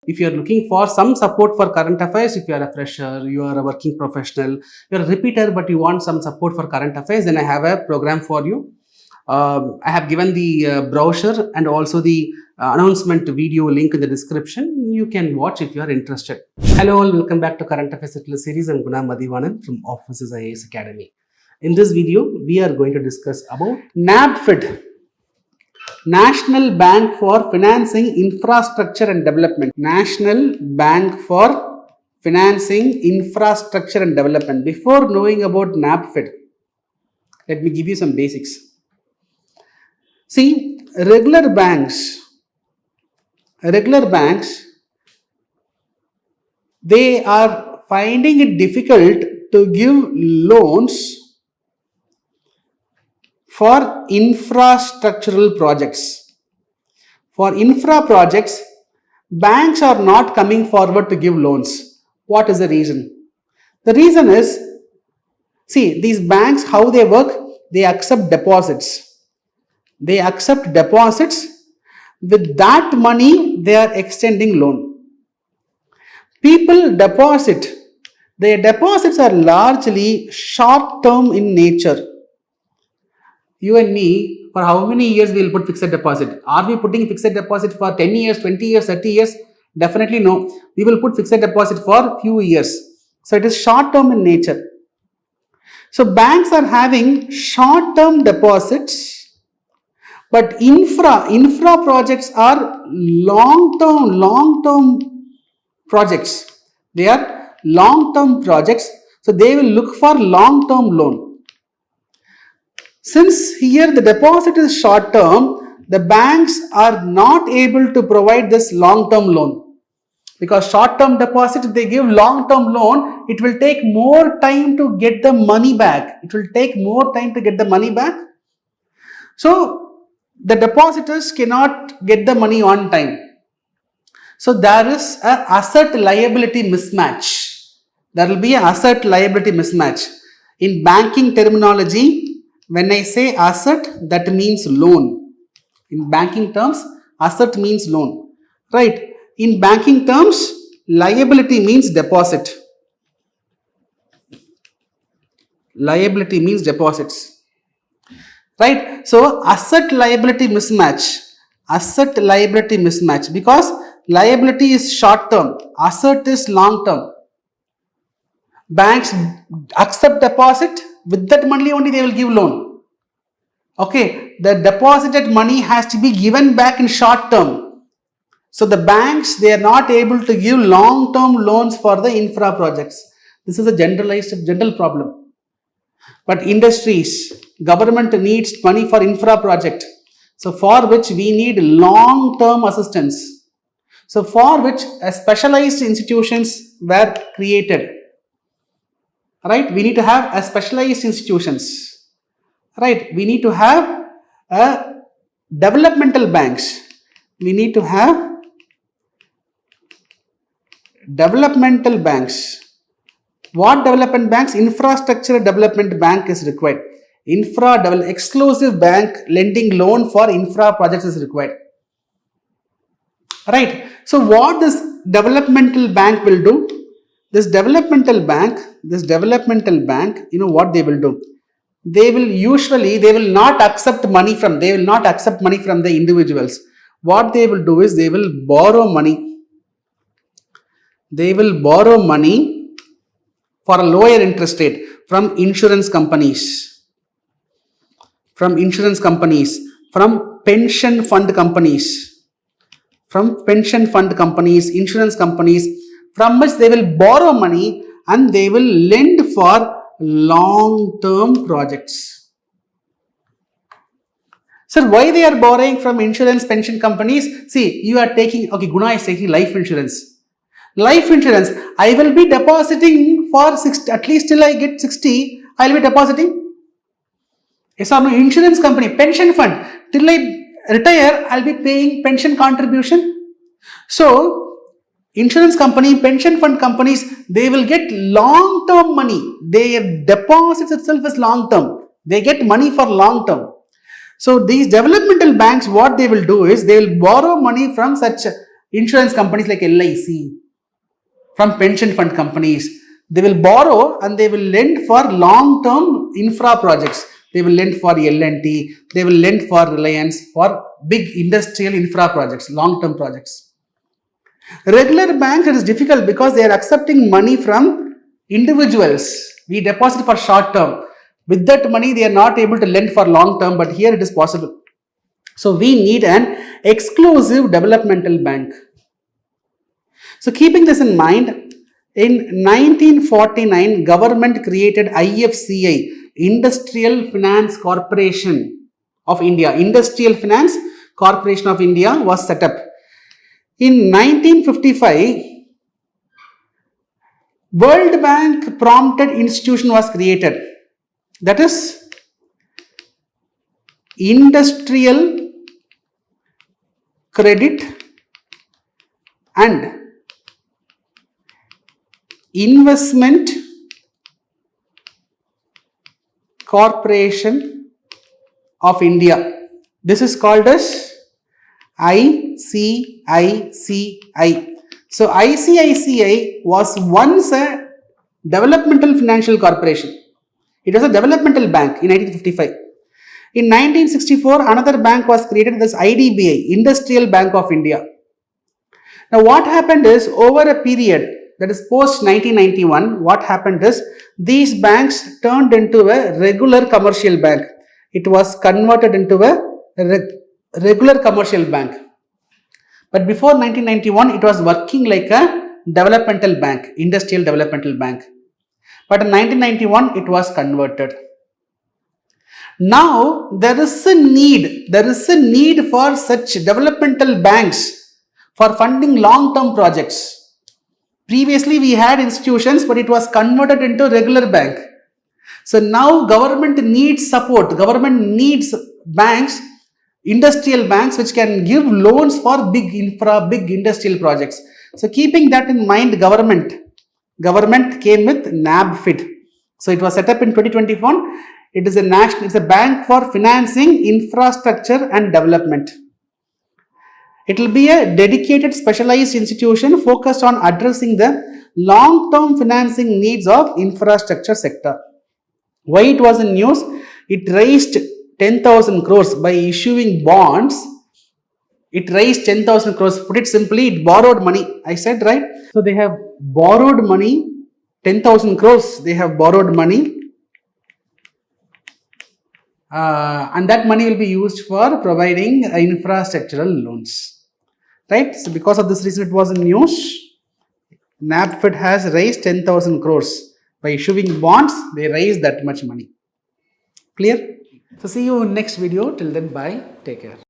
If you are looking for some support for current affairs, if you are a fresher, you are a working professional, you are a repeater but you want some support for current affairs, then I have a program for you. I have given the brochure and also the announcement video link in the description. You can watch if you are interested. Hello all, welcome back to Current Affairs series. I'm Guna Mathivanan from Offices IAS Academy. In this video, we are going to discuss about NaBFID, National Bank for Financing Infrastructure and Development. National Bank for Financing Infrastructure and Development. Before knowing about NaBFID, let me give you some basics. See, regular banks, they are finding it difficult to give loans for infrastructural projects. For infra projects, banks are not coming forward to give loans. What is the reason? The reason is, see, these banks, how they work, they accept deposits. They accept deposits. With that money, they are extending loan. People deposit. Their deposits are largely short-term in nature. You and me, for how many years we will put fixed deposit? Are we putting fixed deposit for 10 years, 20 years, 30 years? Definitely no. We will put fixed deposit for few years. So it is short-term in nature. So banks are having short-term deposits. But infra projects are long-term projects. They are long-term projects. So they will look for long-term loan. Since here the deposit is short-term, the banks are not able to provide this long-term loan. Because short-term deposit, if they give long-term loan, it will take more time to get the money back. So the depositors cannot get the money on time. So there is an asset liability mismatch. There will be an asset liability mismatch. In banking terminology, when I say asset, that means loan. In banking terms, asset means loan. Right? In banking terms, liability means deposit. Liability means deposits. Right? So, asset liability mismatch because liability is short term, asset is long term. Banks accept deposit, with that money only they will give loan. Okay, the deposited money has to be given back in short term. So, the banks, they are not able to give long term loans for the infra projects. This is a general problem. But industries, government needs money for infra project. So for which we need long-term assistance. So for which specialized institutions were created. Right? We need to have a specialized institutions. Right? We need to have developmental banks. We need to have developmental banks. What development banks? Infrastructure Development Bank is required. Exclusive bank lending loan for infra projects is required. Right. So what this developmental bank will do? This developmental bank, you know what they will do? They will not accept money from the individuals. What they will do is they will borrow money. For a lower interest rate from insurance companies, from pension fund companies, insurance companies, from which they will borrow money and they will lend for long-term projects. Sir, why they are borrowing from insurance pension companies? See, you are taking, okay, Guna is taking life insurance. Life insurance, I will be depositing for 60, at least till I get 60, I will be depositing. Yes or no? Insurance company, pension fund, till I retire, I will be paying pension contribution. So, insurance company, pension fund companies, they will get long-term money. Their deposits itself is long-term. They get money for long-term. So, these developmental banks, what they will do is, they will borrow money from such insurance companies like LIC, from pension fund companies. They will borrow and they will lend for long-term infra projects. They will lend for L&T, they will lend for Reliance, for big industrial infra projects, long-term projects. Regular banks, it is difficult because they are accepting money from individuals. We deposit for short term. With that money, they are not able to lend for long term, but here it is possible. So we need an exclusive developmental bank. So keeping this in mind, in 1949, government created IFCI, Industrial Finance Corporation of India. Industrial Finance Corporation of India was set up. In 1955, World Bank Prompted Institution was created. That is Industrial Credit and Investment Corporation of India. This is called as ICICI. So ICICI was once a developmental financial corporation. It was a developmental bank in 1955. In 1964, another bank was created, this IDBI, Industrial Bank of India. Now what happened is, over a period, that is post 1991, what happened is, these banks turned into a regular commercial bank. It was converted into a regular commercial bank. But before 1991, it was working like a developmental bank, industrial developmental bank. But in 1991, it was converted. Now, there is a need for such developmental banks for funding long-term projects. Previously, we had institutions, but it was converted into regular bank. So now government needs support. Government needs banks, industrial banks, which can give loans for big infra, big industrial projects. So keeping that in mind, government came with NaBFID. So it was set up in 2021. It's a bank for financing infrastructure and development. It will be a dedicated specialized institution focused on addressing the long-term financing needs of infrastructure sector. Why it was in news? It raised 10,000 crores by issuing bonds. It raised 10,000 crores. Put it simply, it borrowed money. I said right? So they have borrowed money, 10,000 crores. They have borrowed money. And that money will be used for providing infrastructural loans. Right? So because of this reason, it was in news. NaBFID has raised 10,000 crores. By issuing bonds, they raised that much money. Clear? So see you in next video. Till then, bye. Take care.